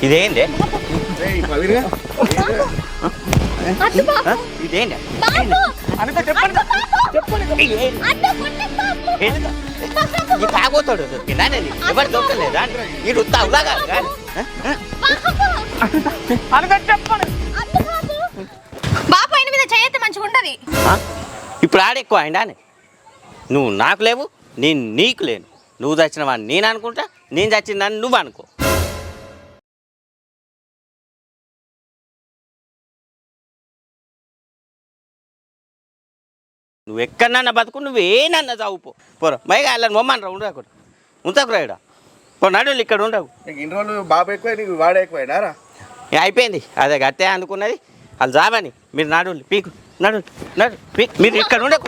ఇదేంటి తాగోతాడు దొరికిందానేది ఎవరు దొరకలేదా వీడు ఉత్తావులాగా బాబు ఆయన మీద చేయతే మంచిగా ఉంటది. ఇప్పుడు ఆడెక్కువ ఆయన నువ్వు నాకు లేవు నేను నీకు లేను. నువ్వు చచ్చిన వాడిని నేను అనుకుంటా, నేను చచ్చిన దాన్ని నువ్వు అనుకో. నువ్వు ఎక్కడన్నా బతుకు, నువ్వేనన్నా చదువుపో పోరా. మైగా అలా మొమ్మనరా ఉండకు ఉంచకురా ఇక్కడ పో. నడులు ఇక్కడ ఉండవు. ఇన్ని రోజులు బాబు ఎక్కువ నీకు వాడే ఎక్కువైనారా? అయిపోయింది అదే గట్టే అనుకున్నది. వాళ్ళు జాబని మీరు నడులు పీకు నడు నడు పీక్. మీరు ఇక్కడ ఉండకు.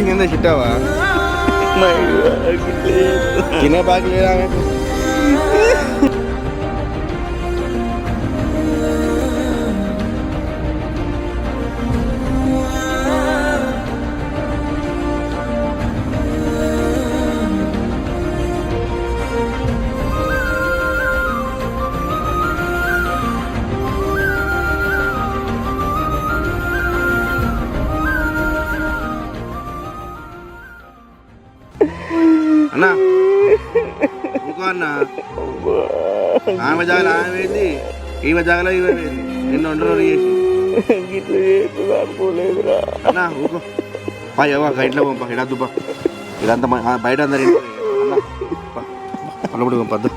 కింద చిట్టావా తినే బాగా లేదా? అన్నా ఇంకో అన్న ఆమె జాగలో ఆమె వేయింది, ఈమె జాగలో ఈమె వేయింది. నిన్న 2 రోజులు చేసి అన్నా ఊకో పా ఇంట్లో పంప ఇడద్దు పా. ఇదంతా బయట అందరు పల్లబడి పంపద్దు.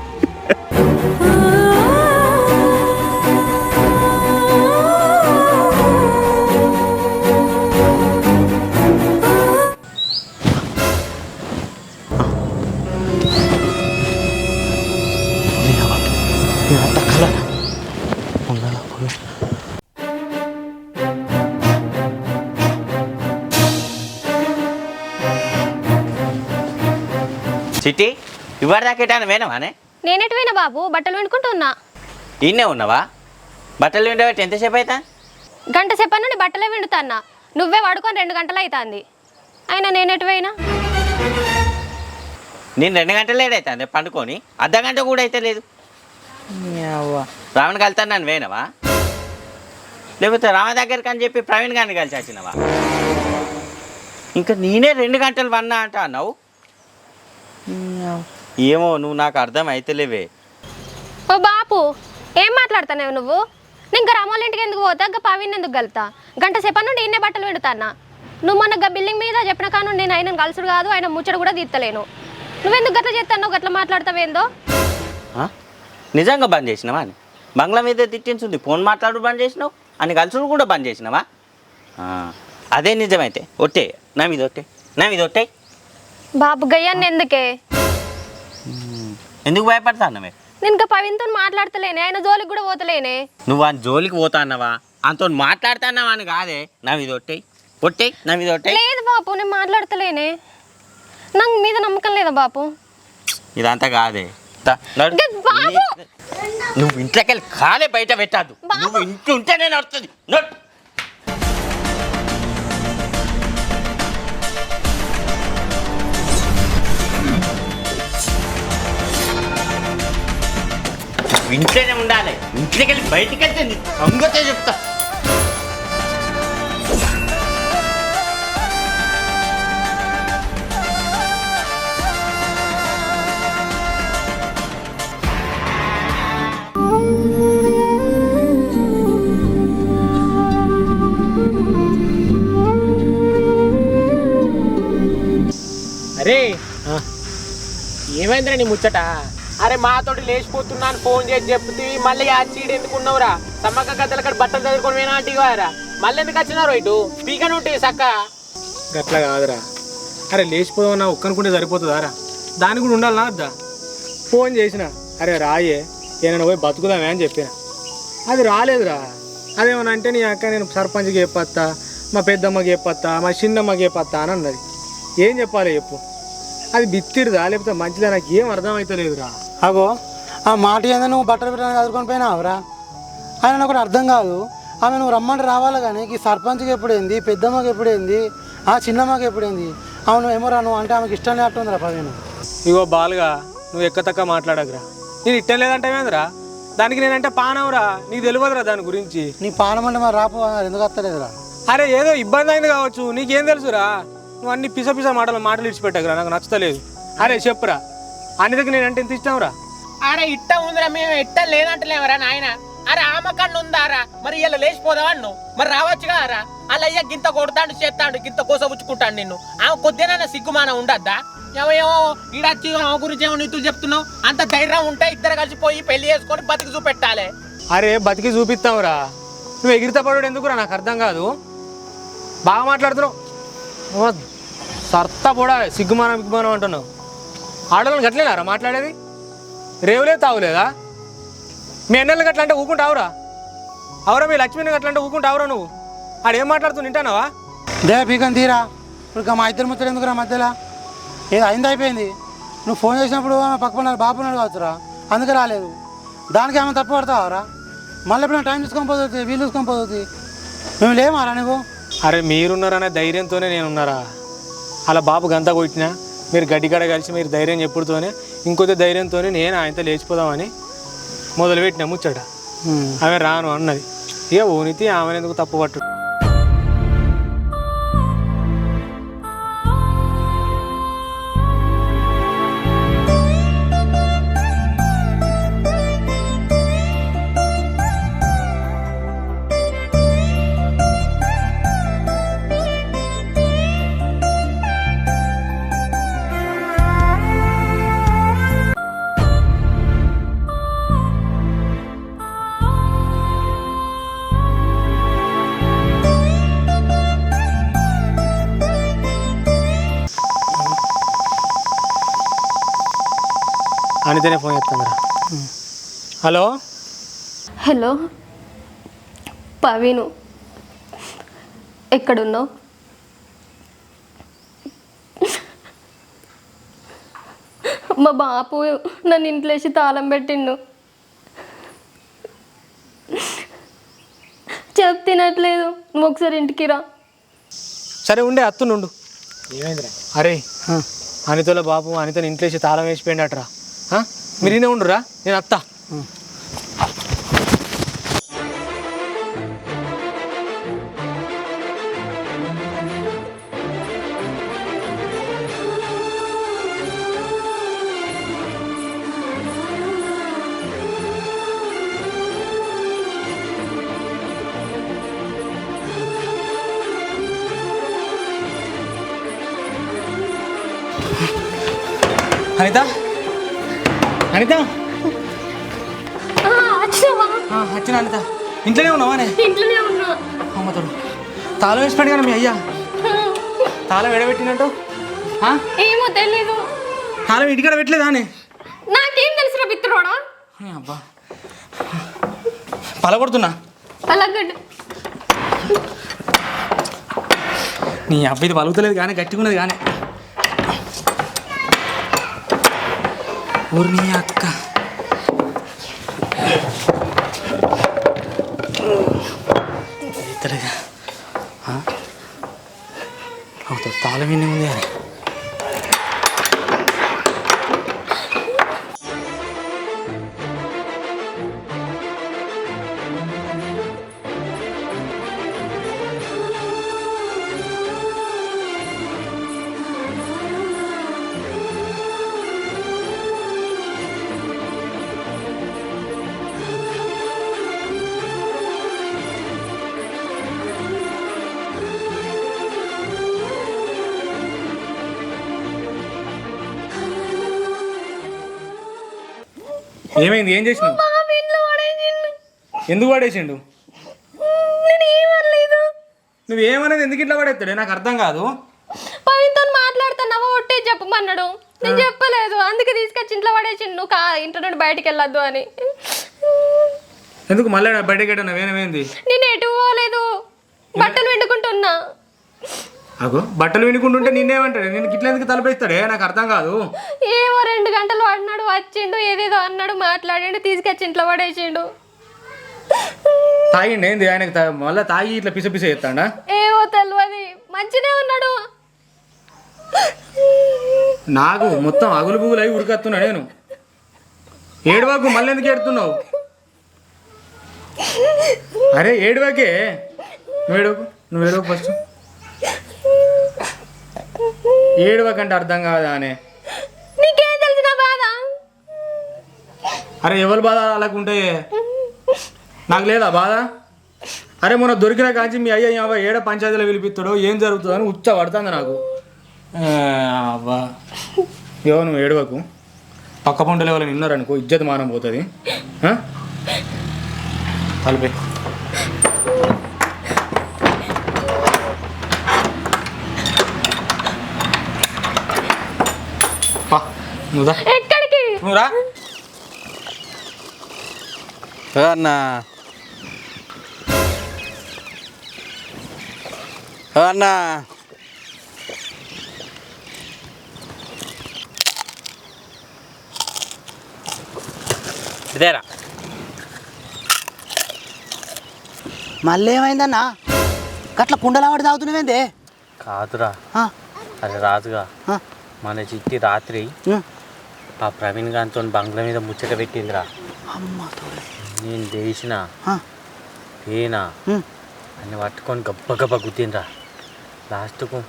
చిట్టి ఇవాళ దాకేటాను వేనవానే? నేనెటు పోయినా బాబు, బట్టలు వండుకుంటున్నా. ఈయనే ఉన్నావా? బట్టలు విండబట్టి ఎంతసేపు అవుతా? గంట సేపటి నుండి బట్టలే వండుతాన్నా. నువ్వే వాడుకొని 2 గంటలు అవుతుంది. అయినా నేనెటు పోయినా? నేను 2 గంటలు లేడవుతుంది పండుకొని, అర్ధగంట కూడా అయితే లేదు. రావణ్ కలుతాను నన్ను వేనవా? లేకపోతే రామ దగ్గరికి అని చెప్పి ప్రవీణ్ గారిని కలిసి వచ్చినవా? ఇంకా నేనే 2 గంటలు వన్నా అంట అన్నావు. ఏమో నువ్వు నాకు అర్థం అయితేలేవే. ఓ బాపు, ఏం మాట్లాడుతున్నావు నువ్వు? నేను ఇంకా రామోళ్ళ ఇంటికి ఎందుకు పోతా? ఇంకా పవిని ఎందుకు కలుతా? గంట సేపటి నుండి ఇన్నే బట్టలు వండుతాన్నా. నువ్వు మొన్న బిల్డింగ్ మీద చెప్పిన కాను నేను ఆయన కలుసుడు కాదు, ఆయన ముచ్చట కూడా తీర్తలేను. నువ్వెందుకు గట్లా చేస్తాను? గట్లా మాట్లాడతావేందో? నిజంగా బంద్ చేసినావా అని? బంగ్లా మీద తిట్టించుంది, ఫోన్ మాట్లాడు బంద్ చేసినావు అని, కలుసుడు కూడా బంద్ చేసినావా? అదే నిజమైతే ఒట్టే నా మీద ఒట్టే, నా మీద ఒట్టే. బాబు గయ్యాన్ని ఎందుకే? ఎందుకు భయపడతానవే? నేను ఇంకా పవిన్తో మాట్లాడతలేనే, ఆయన జోలికి కూడా పోతలేనే. నువ్వు ఆ జోలికి పోతాన్నావా? అంతో మాట్లాడుతున్నావా అని కాదే. నా మీద ఒట్టే ఒట్టే, నా మీద ఒట్టే. లేదు బాపు, నేను మాట్లాడతలేనే. నాకు మీద నమ్మకం లేదా బాపు? ఇదంతా కాదే. నువ్వు ఇంట్లోకి వెళ్ళి కాలే బయట పెట్టద్దు. నువ్వు ఇంట్లో ఉంటేనే నడుస్తుంది. ఇంట్లోనే ఉండాలి. ఇంట్లోకి వెళ్ళి బయటికి వెళ్తే సంగతే చెప్తా. అరే ఏమైందిరా నీ ముచ్చట? అరే మాతోటి లేచిపోతున్నాను ఫోన్ చేసి చెప్తే మళ్ళీ ఆ చీడు ఎందుకున్నావురా? సమ్మక్క గద్దల కాడ బట్టలు చదువుకొని పోయినా అంటివారా? మళ్ళీ ఎందుకు వచ్చినారు ఇటు పీకను ఉంటే సక్క? గట్లా కాదురా. అరే లేచిపోదామన్నా ఒక్కనుకుంటే సరిపోతుందారా? దానికి కూడా ఉండాలనా వద్దా? ఫోన్ చేసిన, అరే రాయే ఏమైనా పోయి బతుకుదామే అని చెప్పిన. అది రాలేదురా. అదేమన్నా అంటే నీ అక్క నేను సర్పంచ్కి చెప్పత్తా, మా పెద్దమ్మకి చెప్పత్తా, మా చిన్నమ్మకి చెప్పత్తా అని అన్నది. ఏం చెప్పాలి చెప్పు? అది బిత్తిరిదా లేకపోతే మంచిదా? నాకు ఏం అర్థమవుతలేదురా. అగో ఆ మాట ఏందో నువ్వు బట్టలు పెట్టడానికి చదువుకొని పోయినావురా. ఆయన నాకు అర్థం కాదు. ఆమె నువ్వు రమ్మంటే రావాలి కానీ ఈ సర్పంచ్కి ఎప్పుడైంది, పెద్దమ్మకి ఎప్పుడైంది, చిన్నమ్మకి ఎప్పుడైంది? అవును ఏమో రా నువ్వు అంటే ఆమెకి ఇష్టం లేకుందిరా పదిను. ఇగో బాలుగా నువ్వు ఎక్కతక్క మాట్లాడకురా. నేను ఇష్టం లేదంటే ఏందిరా? దానికి నేనంటే పానవురా, నీకు తెలియదురా దాని గురించి. నీ పానం అంటే మరి రాపు ఎందుకు వస్తలేదురా? అరే ఏదో ఇబ్బంది అయింది కావచ్చు, నీకేం తెలుసురా? నువ్వు అన్ని పిస మాటలు ఇడిచిపెట్టకురా, నాకు నచ్చలేదు. అరే చెప్పురా, అన్నిటికి నేనంటే ఎంత ఇష్టంరా? అరే ఇట్ట ఉందిరా, మేము ఇట్ట లేదంటలేమరా నాయన. అరే ఆమె కన్ను ఉందారా, మరి ఇలా లేచిపోదావా నువ్వు? మరి రావచ్చు కదరా. అలా అయ్యా గింత కొడతాడు చేస్తాడు, గింత కోసపుచ్చుకుంటాడు నిన్ను. ఆమె కొద్దిగా సిగ్గుమానం ఉండద్దా? ఏమో ఈడచ్చి ఆమె గురించి ఏమో నీతులు చెప్తున్నావు. అంత ధైర్యం ఉంటే ఇద్దరు కలిసి పోయి పెళ్లి చేసుకొని బతికి చూపెట్టాలి. అరే బతికి చూపిస్తావురా, నువ్వు ఎగిరిత పడు ఎందుకురా? నాకు అర్థం కాదు. బాగా మాట్లాడుతున్నావు, సర్తా కూడా సిగ్గుమానం అంటున్నావు. ఆడవాళ్ళని గట్లేనారా మాట్లాడేది? రేవులే తావులేదా? మీ ఎన్నెళ్ళకి అట్లా అంటే ఊకుంటావురా? అవురా మీ లక్ష్మిని అట్లా అంటే ఊకుంటావురా? నువ్వు ఆడేం మాట్లాడుతూ వింటానావా? దే పీకని తీరా. ఇప్పుడు మా ఇద్దరు ముచ్చలు ఎందుకురా మధ్యలో? ఏదో అయింది అయిపోయింది. నువ్వు ఫోన్ చేసినప్పుడు ఆమె పక్కన బాబు ఉన్నాడు కావచ్చురా, అందుకే రాలేదు. దానికి ఆమె తప్పు పడతావురా? మళ్ళీ ఎప్పుడైనా టైం చూసుకొని పోతుంది, వీలు చూసుకొని పోతుంది. నువ్వు లేమారా నువ్వు? అరే మీరున్నారనే ధైర్యంతోనే నేనున్నారా. అలా బాబు గంతా కొట్టినా మీరు గడ్డిగడ కలిసి మీరు ధైర్యం చెప్పుడుతోనే ఇంకొద్ది ధైర్యంతోనే నేను ఆయనతో లేచిపోదామని మొదలుపెట్టినా ముచ్చట. ఆమె రాను అన్నది. ఇక ఓనితి ఆమెను ఎందుకు తప్పు పట్టు. అనితేనే ఫోన్ చేస్తాందిరా. హలో హలో పవీను, ఎక్కడున్నావు? మా బాపు నన్ను ఇంట్లో వేసి తాళం పెట్టిండు. తినట్లేదు. నువ్వు ఒకసారి ఇంటికి రా. సరే ఉండే అత్తుండు. ఏమైందిరా? అరే అనితలో బాబు అనితని ఇంట్లో వేసి తాళం వేసిపోయిండట్రా. మీరు ఇనే ఉండురా, నేను అత్తా. అనిత అనిత వచ్చిన అనిత ఇంట్లోనే ఉన్నావానే? ఇంట్లోనే ఉన్నా. అమ్మతోడు తాళం వేసిపోయాడు కదా మీ అయ్యా. తాళం ఎడబెట్టినట్టు? ఏమో తెలీదు. తాళం ఇంటికాడ పెట్టలేదా అని? నాకేం తెలుసురా బిత్తురోడా. అబ్బా పలగొడుతున్నా. పలగడ్డు నీ అబ్బాయి పలుకుతలేదు కానీ గట్టిగున్నది కానీ. ఊరు నీ అక్క ఇతరుగా అవుతుంది. తాళం ఎన్ని ఉంది అని ఏమైంది? ఏం చేసినావు? ఎందుకు పడేసిండు? నువ్వేమనలేదు. నువ్వేమనేది ఎందుకు ఇట్లా పడేస్తాడే నాకు అర్థం కాదు. పవితో మాట్లాడుతున్నావా? ఒట్టే చెప్పమన్నాడు. నేను చెప్పలేదు, అందుకే తీసుకొచ్చి ఇంట్లో పడేసిండు. నువ్వు ఇంట్లో నుండి బయటికి వెళ్ళొద్దు అని. ఎందుకు మళ్ళీ బయటకి వెళ్ళినా వేరేమైంది? నేను ఎటు పోలేదు, బట్టలు పిండుకుంటున్నా. అగో బట్టలు వినుకుంటుంటే నిన్నేమంటాడు? నేను ఇట్లా ఎందుకు తలపేస్తాడే? నాకు అర్థం కాదు. ఏమో 2 గంటలు వాడినాడు, వచ్చిండు, ఏదేదో అన్నాడు, మాట్లాడిండు, తీసుకొచ్చి ఇంట్లో పడేసిండు. తాగిండి ఏంది ఆయనకు? మళ్ళీ తాగి ఇట్లా పిస పిస చేస్తాడా? ఏమో తెలియదు, మంచినే ఉన్నాడు. నాకు మొత్తం అగులు పుగులు అయి ఉరికొస్తున్నా నేను. ఏడువాకు మళ్ళీ ఎందుకు ఏడుతున్నావు? అరే ఏడువాకే, నువ్వు ఏడవకు ఫస్ట్. ఏడువాకంటే అర్థం కాదా అనే? నీకేం తెలిసిన బాధ? అరే ఎవరి బాధ అలాగ ఉంటాయే, నాకు లేదా బాధ? అరే మొన్న దొరికిన కాంచి మీ అయ్య ఏడ పంచాయతీలో పిలిపిస్తాడో ఏం జరుగుతుందో అని ఉచ్చ పడుతుంది నాకు. అబ్బా ఏవో నువ్వు ఏడవకు. పక్క పంటలు ఎవరైనా విన్నారనుకో ఇజ్జత్ మానం పోతుంది. కలిపే నువ్వురా, ఎక్కడికి? నువ్వురా. అన్నా అన్నా ఇదేరా మళ్ళీ ఏమైందన్నా? గట్ల కుండలావాడి తాగుతున్నావేందే? కాదురా, ఆ, అరే రాజుగా, ఆ, మన చిట్టి రాత్రి ఉమ్. ఆ ప్రవీణ్ గారితో బంగ్లా మీద ముచ్చట పెట్టిందిరా. అమ్మ తోడే. నేను లేచిన ఆ, పేనా ఉమ్. అన్ని పట్టుకొని గబ్బ గబ్బ గుద్దిండ్రా. లాస్ట్కు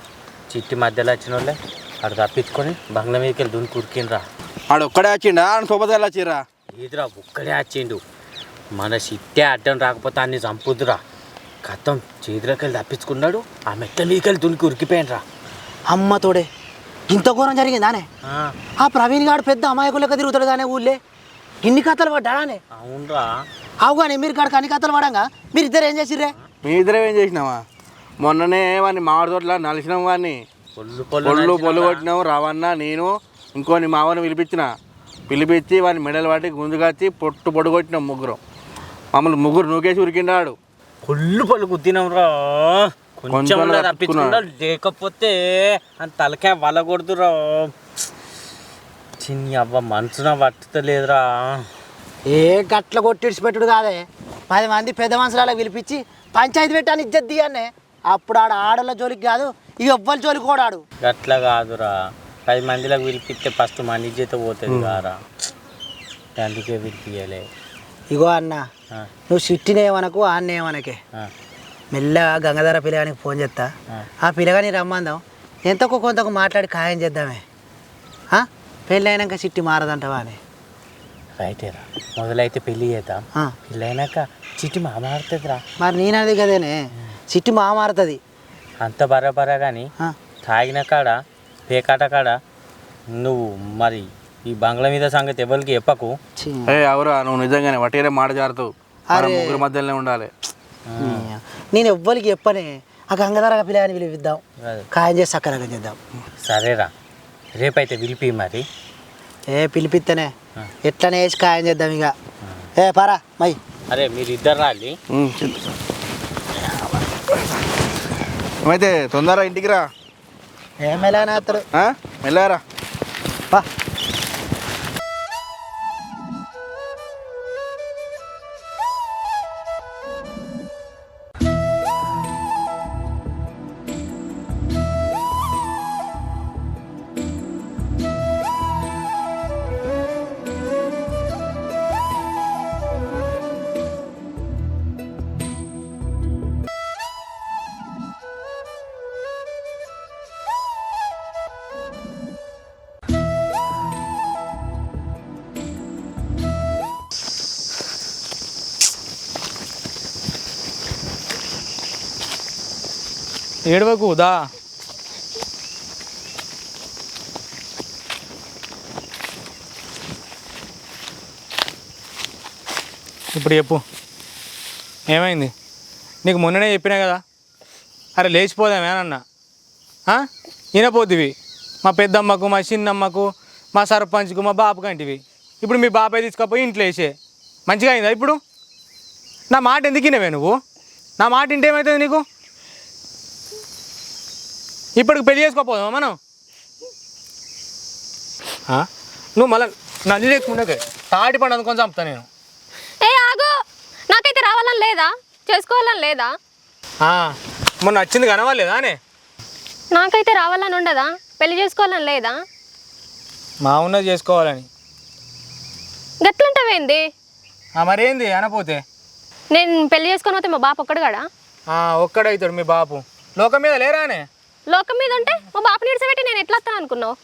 చిట్టి మధ్యలో వచ్చిన వాళ్ళే అక్కడ తప్పించుకొని బంగ్లా మీదకి వెళ్ళి దున్ని కురికిండ్రా. ఆడు ఒక్కడే వచ్చిండా? ఆడు సోపతల్లా వచ్చిర్రా? ఏదిరా ఒక్కడే వచ్చిండు. మన చిట్టే అడ్డం రాకపోతే అన్ని చంపుద్దురా. కథం చేతిలోకి వెళ్ళి తప్పించుకున్నాడు, ఆ మెట్ల మీదకి వెళ్ళి దునికి ఉరికిపోయినరా. అమ్మ తోడే, ఇంత ఘోరం జరిగిందానే? ఆ ప్రవీణ్ గాడు పెద్ద అమాయకులక తిరుగుతాడు కానీ ఊళ్ళే ఇన్ని కథలు పడ్డానే? అవునరా. అవు కానీ మీరు కాడికి అన్ని కథలు పడంగా మీరు ఇద్దరు ఏం చేసిర్రే? మీ ఇద్దరం ఏం చేసినావా? మొన్ననే వాడిని మామిడి తోటలా నలిసినాం, వాడిని పొల్లు కొట్టినాము. రావన్నా నేను ఇంకోని మావని పిలిపించి వాడిని మెడలు పట్టి గుంజుకొచ్చి పొట్టు కొట్టినాం ముగ్గురు. మమ్మల్ని ముగ్గురు నూకేసి ఉరికిండాడు. పొల్లు గుద్దినాంరా. కొంచెం తప్పించుకున్నాడు, లేకపోతే అని తలకాయ వల కొడుతురా. చిన్ని అవ్వ మనసున పట్టుతలేదురా. ఏ గట్ల కొట్టిడిచి పెట్టుడు కాదే, 10 మంది పెద్ద మనుషుల పిలిపించి పంచాయతీ పెట్టాను ఇజ్జత్ దిగానే. అప్పుడు ఆడోళ్ళ జోలికి కాదు, ఇక ఎవ్వరి జోలికి కూడా ఆడు. గట్లా కాదురా, 10 మందిలో పిలిపిస్తే ఫస్ట్ మన ఇజ్జత పోతుంది కారా, అందుకే పిలిపియలే. ఇగో అన్న, నువ్వు సిట్టినేమనకు ఆన్నేమనకే. మెల్లగా గంగాధర పిల్లగానికి ఫోన్ చేస్తా, ఆ పిల్లగాని రమ్మందాం, ఎంతకు కొంతకు మాట్లాడి ఖాయం చేద్దామే. పెళ్ళి అయినాక సిట్టి మారదంటవా అని. రైటేరా, మొదలైతే పెళ్ళి చేద్దాం, పెళ్ళి అయినాక చిట్టి మారుతుందిరా. మరి నేనది కదేనే, సిట్టి మారుతుంది. అంత బరాబరా కానీ తాగిన కాడ పేకాట కాడ నువ్వు మరి ఈ బంగ్లా మీద సంగతి ఎవరికి చెప్పకు. అవురా, నువ్వు నిజంగానే వటీరే మాట జారుతావు. ముగ్గురు మధ్యలోనే ఉండాలి. నేను ఎవ్వరికి చెప్పనే, ఆ గంగాధర పిల్లగాని పిలిపిద్దాం, ఖాయం చేసి సక్కరగా చేద్దాం. సరేరా, రేపైతే పిలిపి మరి. పిలిపిస్తేనే ఎట్లనే వేసి ఖాయం చేద్దాం ఇక. పారా మై. అరే మీరు ఇద్దరు రాలి. ఏమైతే తొందరగా ఇంటికి రా. మెల్లగానే వస్తాడు. మెల్లరా. ఏడవకు దా. ఇప్పుడు చెప్పు, ఏమైంది? నీకు మొన్ననే చెప్పినా కదా, అరే లేచిపోదామేనన్నా. వినపోతివి. మా పెద్దమ్మకు మా చిన్నమ్మకు మా సర్పంచ్కు మా బాబు కంటివి. ఇప్పుడు మీ బాబాయ్ తీసుకపోయి ఇంట్లో వేసే మంచిగా అయిందా? ఇప్పుడు నా మాట ఎందుకు వినవే నువ్వు? నా మాట ఇంటే ఏమవుతుంది నీకు? ఇప్పటికి పెళ్లి చేసుకోపోదామా మనం? నువ్వు మళ్ళీ నల్లి లేకుండే తాటి పండు అందుకొని చంపుతా నేను. ఏ ఆగు, నాకైతే రావాలని లేదా, చేసుకోవాలని లేదా? మొన్న వచ్చింది కనవాలేదా అనే? నాకైతే రావాలని ఉండదా, పెళ్లి చేసుకోవాలని లేదా? మా ఉన్నది చేసుకోవాలని. గట్లుంటావేంది? మరేంది అనపోతే? నేను పెళ్లి చేసుకొని పోతే మా బాపు ఒక్కడు కాడా? ఒక్కడవుతాడు మీ బాపు. లోకం మీద లేరానే? లోకం మీద ఉంటే మా బాపుని ఇడిచిపెట్టి నేను ఎట్లా వస్తాను అనుకున్నావు?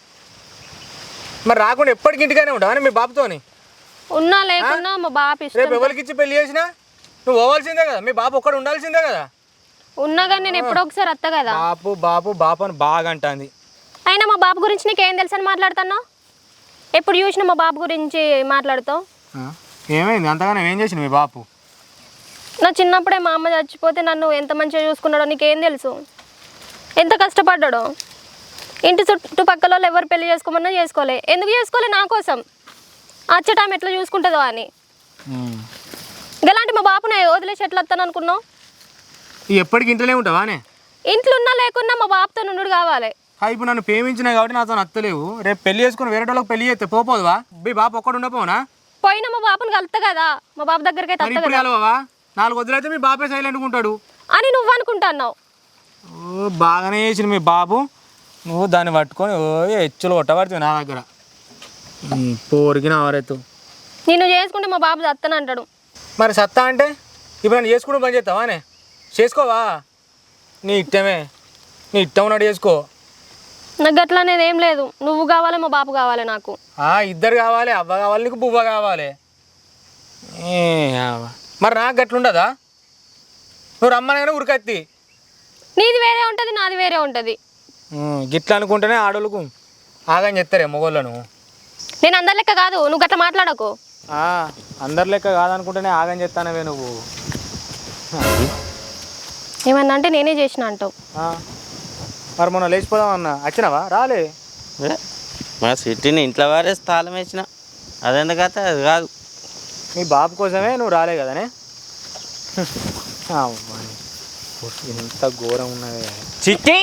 మరి రాకుండా ఎప్పటికి ఇంటికానే ఉంటావు అని మీ బాబుతోని? ఉన్నా లేకున్నా మా బాపు రేపు ఇష్టం. ఎవరికి ఇచ్చి పెళ్లి చేసినా నువ్వు పోవాల్సిందే కదా, మీ బాబు ఒక్కడు ఉండాల్సిందే కదా. ఉన్నా కానీ నేను ఎప్పుడో ఒకసారి వస్తా కదా. బాపు బాపు బాపు అని బాగా అంటుంది. అయినా మా బాబు గురించి నీకేం తెలుసు అని మాట్లాడుతున్నావు? ఎప్పుడు చూసినా మా బాబు గురించి మాట్లాడుతావు. ఏమైంది అంతగానే? ఏం చేసిన మీ బాపు? నా చిన్నప్పుడే మా అమ్మ చచ్చిపోతే నన్ను ఎంత మంచిగా చూసుకున్నాడో నీకేం తెలుసు? ఎంత కష్టపడ్డాడో. ఇంటి చుట్టుపక్కల వాళ్ళు ఎవరు పెళ్లి చేసుకోమన్నా చేసుకోలే. ఎందుకు చేసుకోలే? నా కోసం. అచ్చటామె ఎట్లా చూసుకుంటుందో అని. ఇలాంటి మా బాపుని వదిలేసి ఎట్లా వస్తాను అనుకున్నావు? ఎప్పటికి ఇంట్లోనే ఉంటావా అనే? ఇంట్లో ఉన్నా లేకున్నా మా బాపుతో నుండు కావాలి. ఇప్పుడు నన్ను ప్రేమించినా కాబట్టి నాతో నచ్చలేవు. రేపు పెళ్లి చేసుకుని వేరే వాళ్ళకి పెళ్లి చేస్తే పోపోదువా? మీ బాపు ఒక్కడు ఉండపోనా? పోయినా మా బాపుని కలుతా కదా, మా బాబు దగ్గరికి అయితే వస్తా కదా. కలవవా? 4 వదిలైతే మీ బాపే సైలెంట్గా ఉంటాడు అని నువ్వు అనుకుంటున్నావు. బాగానే చేసిన మీ బాబు. నువ్వు దాన్ని పట్టుకొని హెచ్చులు కొట్టబడుతుంది నా దగ్గర. పోరికి నా వారెత్తు. నేను చేసుకుంటే మా బాబు చస్తాను అంటాడు. మరి సత్తా అంటే ఇప్పుడు నన్ను చేసుకుంటూ పని చేస్తావా అనే? చేసుకోవా? నీ ఇష్టమే, నీ ఇష్టం ఉన్నాడు చేసుకో. నాకు అట్లా అనేది ఏం లేదు. నువ్వు కావాలి, మా బాబు కావాలి నాకు. ఇద్దరు కావాలి, అవ్వ కావాలి, నీకు బువ్వ కావాలి. మరి నాకు గట్లుండదా? నువ్వు రమ్మనగానే ఉరికత్తి. నీది వేరే ఉంటుంది, నాది వేరే ఉంటుంది. గిట్లా అనుకుంటేనే ఆడోళ్ళకు ఆగని చెప్తారే మొగోళ్ళను. నేను అందరి లెక్క కాదు, నువ్వు గట్లా మాట్లాడకు. అందరి లెక్క కాదనుకుంటేనే ఆగని చెప్తానవే నువ్వు. ఏమన్నా అంటే నేనే చేసిన అంటావు. మరి మొన్న లేచిపోదాం అన్న వచ్చినావా? రాలే. మా సిటీని ఇంట్లో వారే స్థలం వేసిన అదెందుకైతే అది కాదు. మీ బాబు కోసమే నువ్వు రాలే కదనే? ఎంత ఘోరం ఉన్నదే చిట్టి.